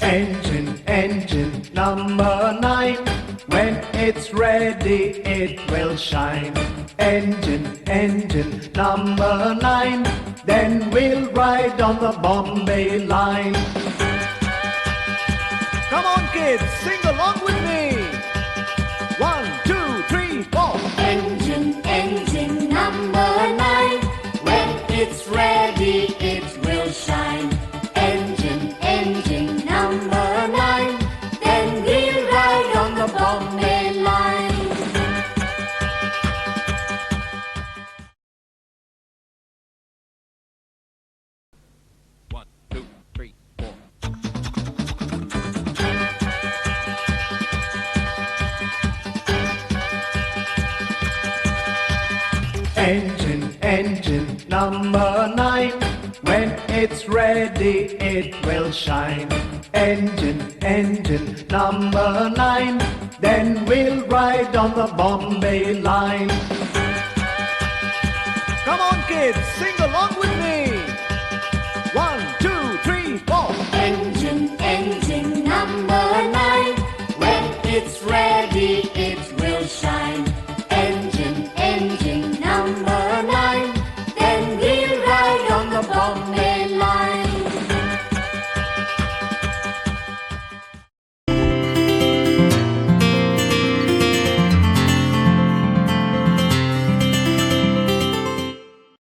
Engine, engine number 9. When it's ready, it will shine. Engine, engine number 9. Then we'll ride on the Bombay line. Come on, kids, sing along with me. 1, 2, 3, 4. Engine, engine number 9. When it's ready, it will shine. Engine, engine number 9. Then we'll ride on the Bombay line. One, two, three, four. Engine, engine number 9. When it's ready, it will shine. Engine, engine number 9. Then we'll ride on the Bombay line. Come on, kids, sing along with me.